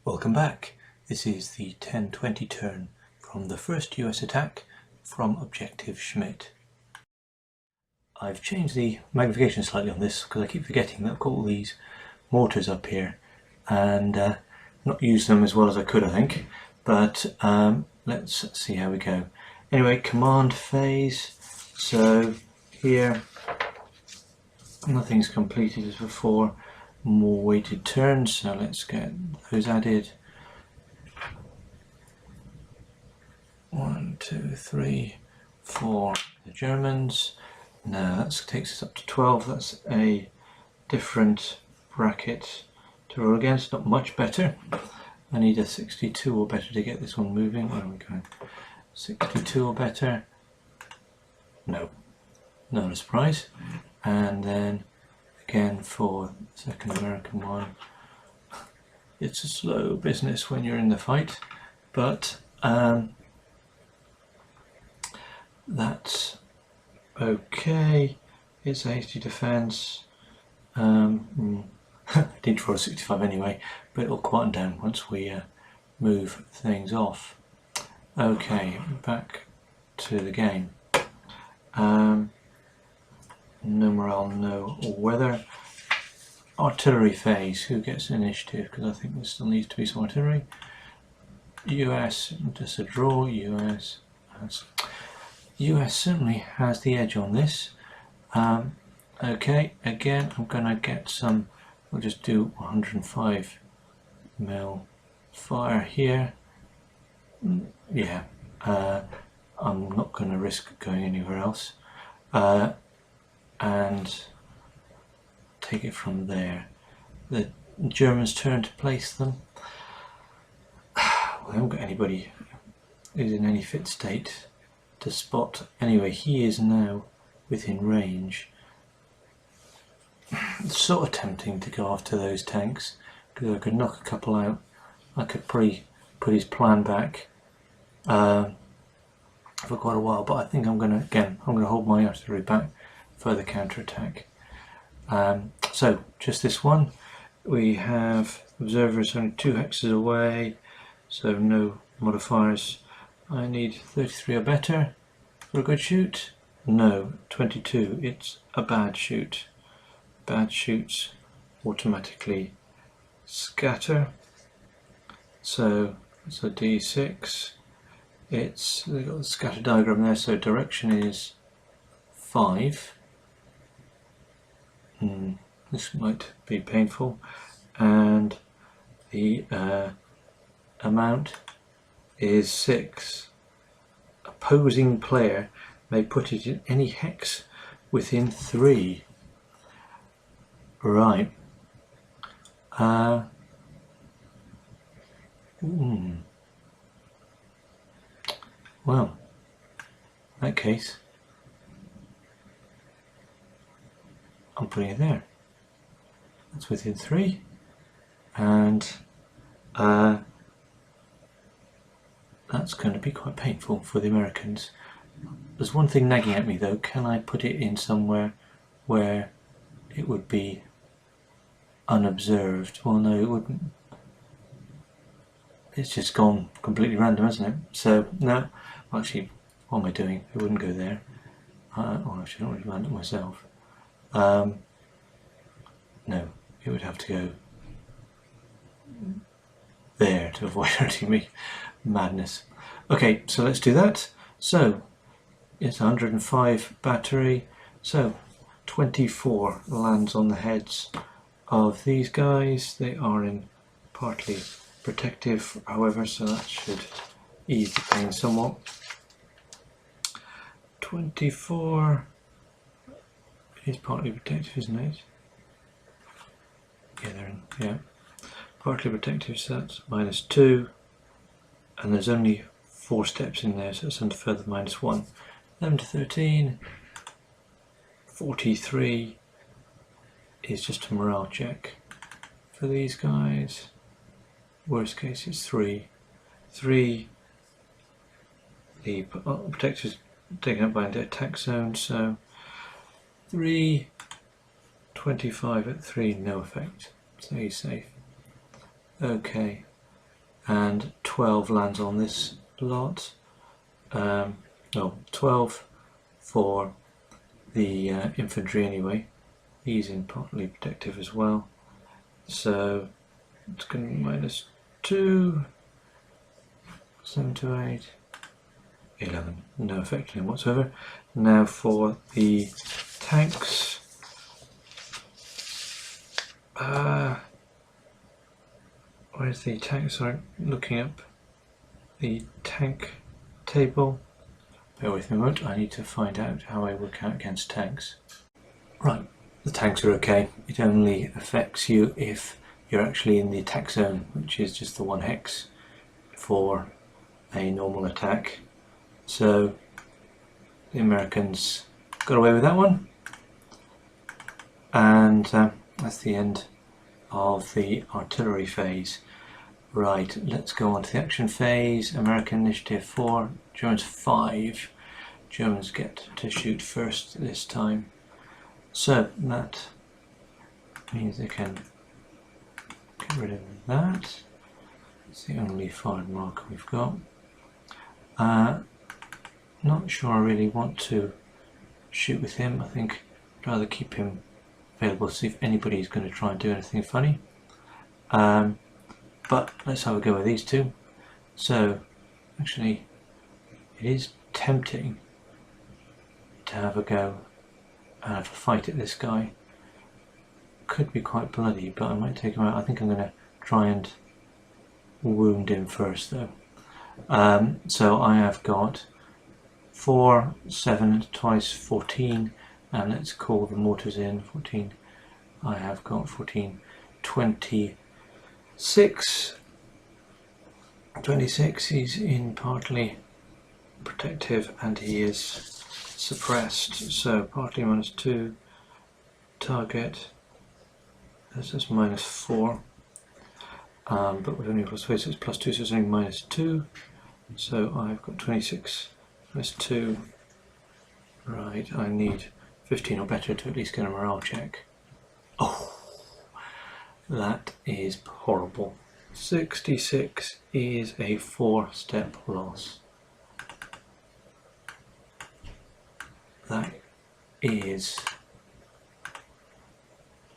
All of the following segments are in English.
Welcome back. This is the 10-20 turn from the first US attack from Objective Schmidt. I've changed the magnification slightly on this because I keep forgetting that I've got all these mortars up here and not used them as well as I could, I think, but let's see how we go. Anyway, command phase. So here nothing's completed as before. More weighted turns, so let's get those added. 1, 2, 3, 4, the Germans. Now that takes us up to 12. That's a different bracket to roll against, not much better. I need a 62 or better to get this one moving. Where are we going? 62 or better. No, not a surprise. And then again for the second American one, it's a slow business when you're in the fight, but that's okay. It's a hasty defense. I did roll a 65 anyway, but it'll quieten down once we move things off. Okay, back to the game. No morale, no weather. Artillery phase. Who gets initiative? Because I think there still needs to be some artillery. US, just a draw. US certainly has the edge on this. Okay, again I'm gonna get some. We'll just do 105 mil fire here. Yeah, I'm not going to risk going anywhere else. And take it from there. The Germans' turn to place them. Well, I haven't got anybody who's in any fit state to spot. Anyway, he is now within range. It's sort of tempting to go after those tanks because I could knock a couple out. I could probably put his plan back for quite a while, but I think I'm going to hold my artillery back for the counter-attack. So just this one. We have observers only 2 hexes away, so no modifiers. I need 33 or better for a good shoot. No, 22. It's a bad shoot. Bad shoots automatically scatter. So it's a D6. We've got the scatter diagram there, so direction is 5. This might be painful, and the amount is 6. Opposing player may put it in any hex within 3. Right. Well, in that case, I'm putting it there. That's within 3, and that's going to be quite painful for the Americans. There's one thing nagging at me though. Can I put it in somewhere where it would be unobserved? Well, no, it wouldn't. It's just gone completely random, hasn't it? So no, actually, what am I doing? It wouldn't go there. Or actually, I don't really land it myself. No, it would have to go there to avoid hurting me. Madness. Okay, so let's do that. So it's 105 battery. So 24 lands on the heads of these guys. They are in partly protective, however, so that should ease the pain somewhat. 24 is partly protective, isn't it? Yeah, they're in, yeah. Partly protective, so that's -2, and there's only 4 steps in there, so it's under further -1. 11 to 13, 43 is just a morale check for these guys. Worst case is 3. 3, the protector's taken up by the attack zone, so 3, 25 at 3, no effect, so he's safe. Okay, and 12 lands on this lot. No, 12 for the infantry anyway. He's in partly protective as well, so it's going to be -2, 7 to 8, 11. No effect on him whatsoever. Now for the tanks. Where's the tank? Sorry, looking up the tank table. Bear with me a moment, I need to find out how I work out against tanks. Right, the tanks are okay. It only affects you if you're actually in the attack zone, which is just the 1 hex for a normal attack. So the Americans got away with that one, and that's the end of the artillery phase. Right, let's go on to the action phase. American initiative 4, Germans 5. Germans get to shoot first this time. So that means they can get rid of that. It's the only fired marker we've got. Not sure I really want to shoot with him. I think I'd rather keep him available to see if anybody's going to try and do anything funny. But let's have a go with these two. So actually it is tempting to have a go and have a fight at this guy. Could be quite bloody, but I might take him out. I think I'm going to try and wound him first though. So I have got 4, 7, twice 14, and let's call the mortars in. 14, I have got 14, 26. 26, he's in partly protective and he is suppressed, so partly -2, target, this is -4, but we've only +2, so it's +2, so it's only -2, so I've got 26 -2, right, I need 15 or better to at least get a morale check. Oh, that is horrible. 66 is a 4-step loss. That is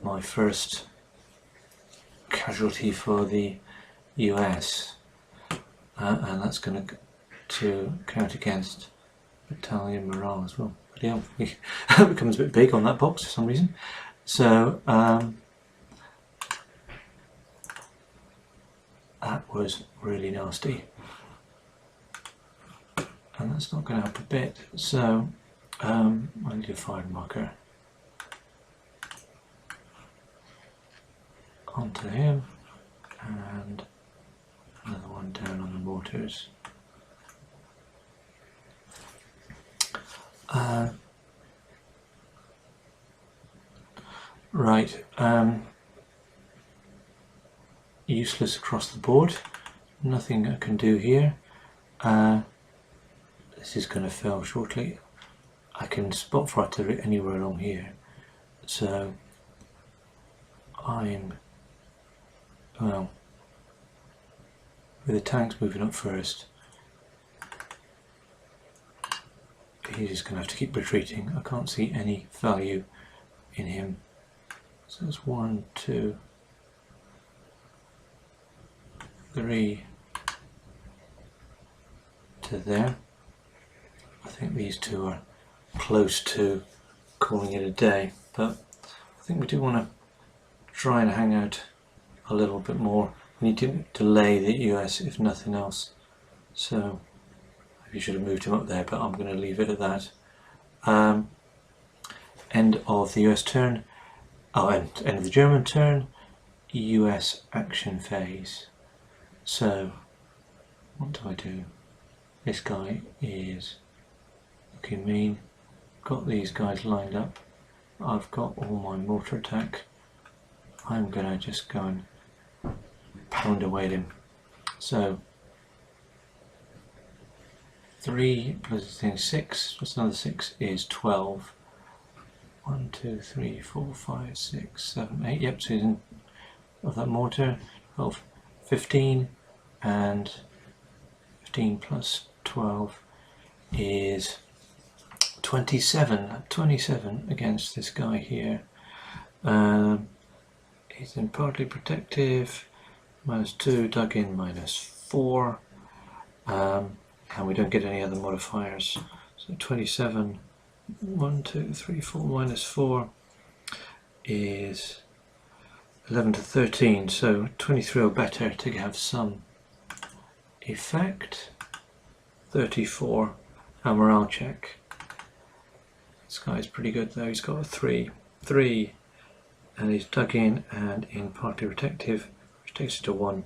my first casualty for the US, and that's going to count against battalion morale as well. But yeah, it becomes a bit big on that box for some reason. So that was really nasty, and that's not going to help a bit. So I need a fire marker onto him, and another one down on the mortars. Right, useless across the board. Nothing I can do here. This is going to fail shortly. I can spot for artillery anywhere along here, so I'm, well, with the tanks moving up first, he's just going to have to keep retreating. I can't see any value in him. So it's 1, 2, 3 to there. I think these two are close to calling it a day, but I think we do want to try and hang out a little bit more. We need to delay the US if nothing else, so maybe should have moved him up there, but I'm going to leave it at that. End of the US turn. End of the German turn. US action phase. So what do? This guy is looking mean. Got these guys lined up. I've got all my mortar attack. I'm gonna just go and pound away at him. So 3 plus 6 plus another 6 is 12. 1, 2, 3, 4, 5, 6, 7, 8. Yep, so he's in of that mortar. 12, 15, and 15 plus 12 is 27. 27 against this guy here. He's in partly protective, -2, dug in -4, and we don't get any other modifiers. So 27, 1, 2, 3, 4, -4 is 11 to 13, so 23 or better to have some effect. 34, our morale check. This guy's pretty good though, he's got a 3, and he's dug in and in partly protective, which takes it to 1.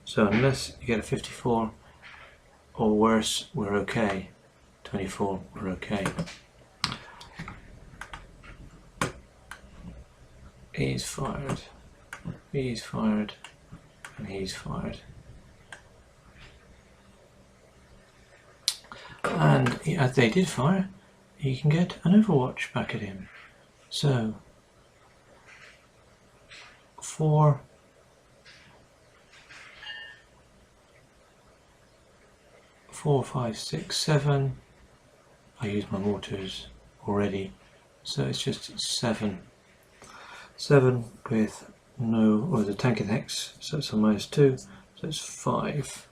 So unless you get a 54 or worse, we're okay. 24, we're okay. He's fired, he's fired, and he's fired. And as they did fire, he can get an overwatch back at him. So 4, 5, 6, 7. I used my mortars already, so it's just 7. 7 with no, or the tank and hex, so it's a -2, so it's 5.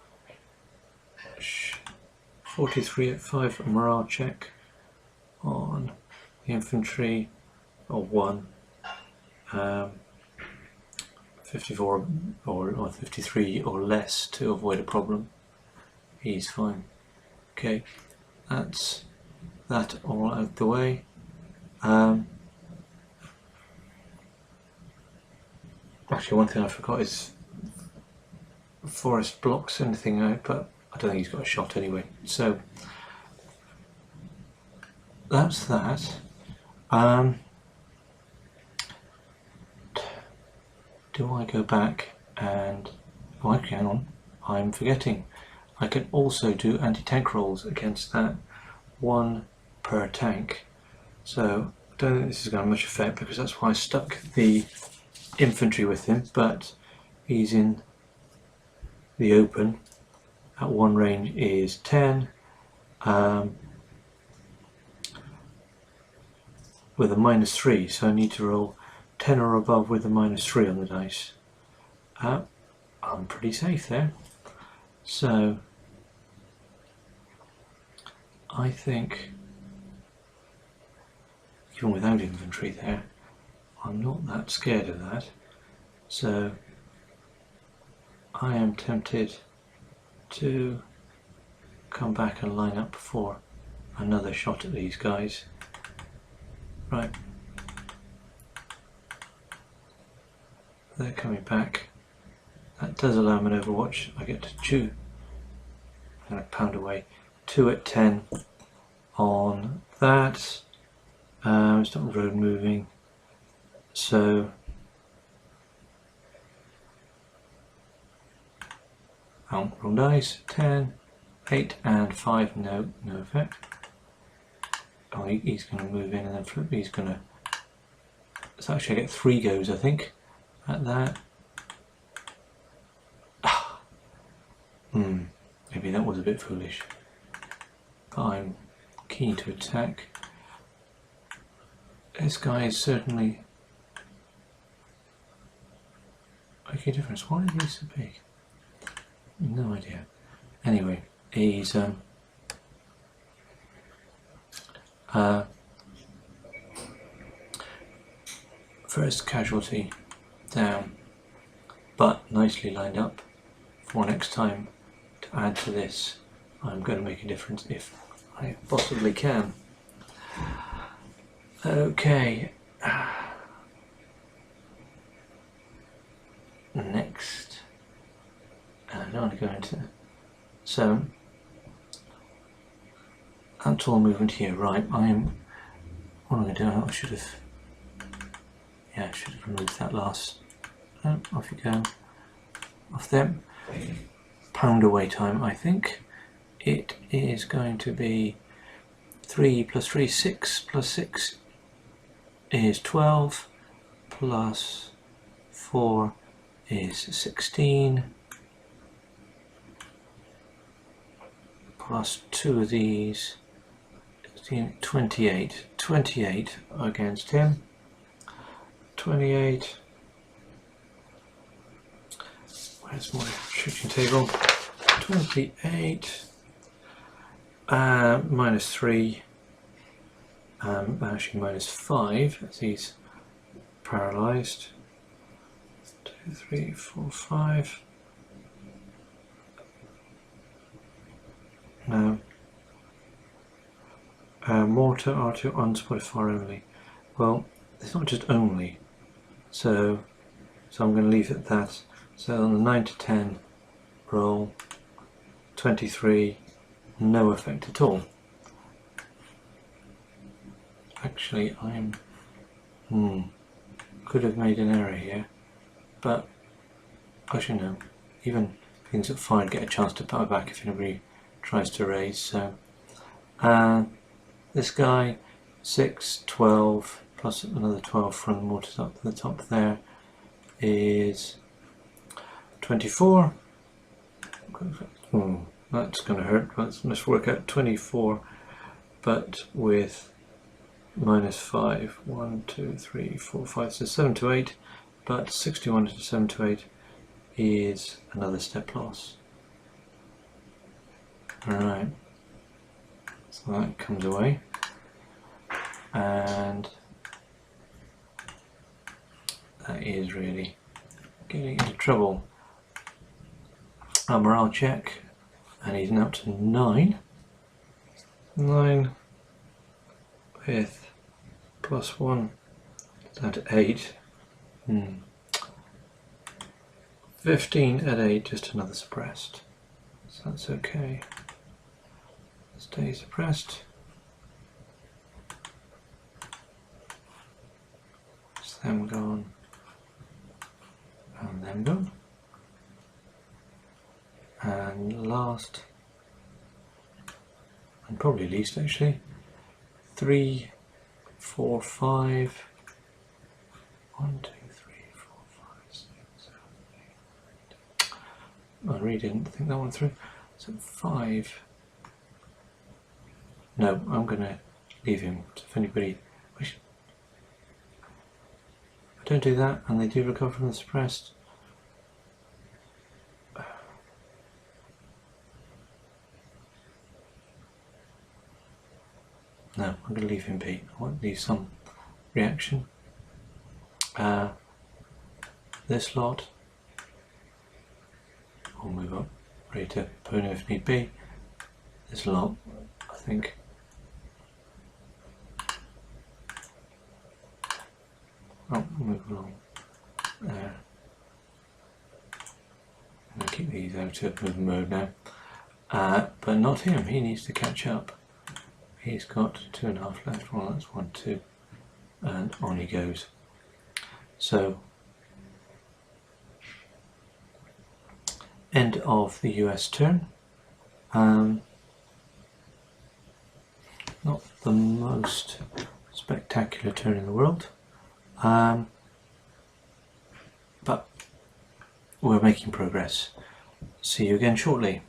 43 at 5 morale check on the infantry, or 1. 54 or 53 or less to avoid a problem. He's fine. Okay, that's that all out of the way. Actually, one thing I forgot is Forrest blocks anything out, but I don't think he's got a shot anyway. So that's that. Do I go back and... oh, okay, hang on, I'm forgetting. I can also do anti-tank rolls against that, 1 per tank. So I don't think this is going to have much effect because that's why I stuck the infantry with him, but he's in the open. At 1 range is 10. With a -3, so I need to roll 10 or above with a -3 on the dice. I'm pretty safe there. So I think, even without infantry there, I'm not that scared of that. So I am tempted to come back and line up for another shot at these guys. Right. They're coming back. That does allow me an overwatch. I get to 2. I'm going to pound away. 2 at 10 on that. It's not road moving. So wrong dice. 10, 8 and 5. No effect. Oh, he's going to move in and then flip. He's going to... so actually I get 3 goes, I think, at that. Maybe that was a bit foolish. But I'm keen to attack. This guy is certainly making a difference. Why are these so big? No idea. Anyway, he's first casualty down, but nicely lined up for next time to add to this. I'm going to make a difference if I possibly can. Okay, next, I don't want to go into, so that's all movement here. Right, what am I going to do? I should have removed that last. Off you go. Off them. Pound away time, I think. It is going to be 3 plus 3, 6 plus 6 is 12, plus 4 is 16, plus 2 of these, 28. 28 against him. 28. Where's my shooting table? 28. Minus 3. Actually minus 5 as he's paralysed. 2, 3, 4, 5. No. Mortar R2 unspotted fire only. Well, it's not just only. So I'm going to leave it at that. So on the 9 to 10 roll, 23, no effect at all. Actually, could have made an error here, but as you know, even things at 5 get a chance to power back if anybody tries to raise. So this guy 6, 12 plus another 12 from the mortars up to the top there is 24. That's going to hurt. Let's work out 24, but with minus 5. 1, 2, 3, 4, 5. So 7 to 8, but 61 to 7 to 8 is another step loss. Alright, so that comes away, and that is really getting into trouble. A morale check, and he's now up to 9. 9 with plus 1, down to 8. 15 at 8, just another suppressed. So that's okay. Stay suppressed. It's them gone. And them gone. And last, and probably least actually, 3, 4, 5. 1, 2, 3, 4, 5, 6, 7, 8. I really didn't think that one through. So 5. No, I'm going to leave him. If anybody wishes. I don't do that, and they do recover from the suppressed. No, I'm going to leave him be. I want to leave some reaction. This lot, we'll move up, ready to Pono if need be. This lot, I think. Oh, move along there. I'm going to keep these out of movement mode now. But not him, he needs to catch up. He's got 2.5 left. Well, that's 1, 2, and on he goes. So, end of the US turn. Not the most spectacular turn in the world, but we're making progress. See you again shortly.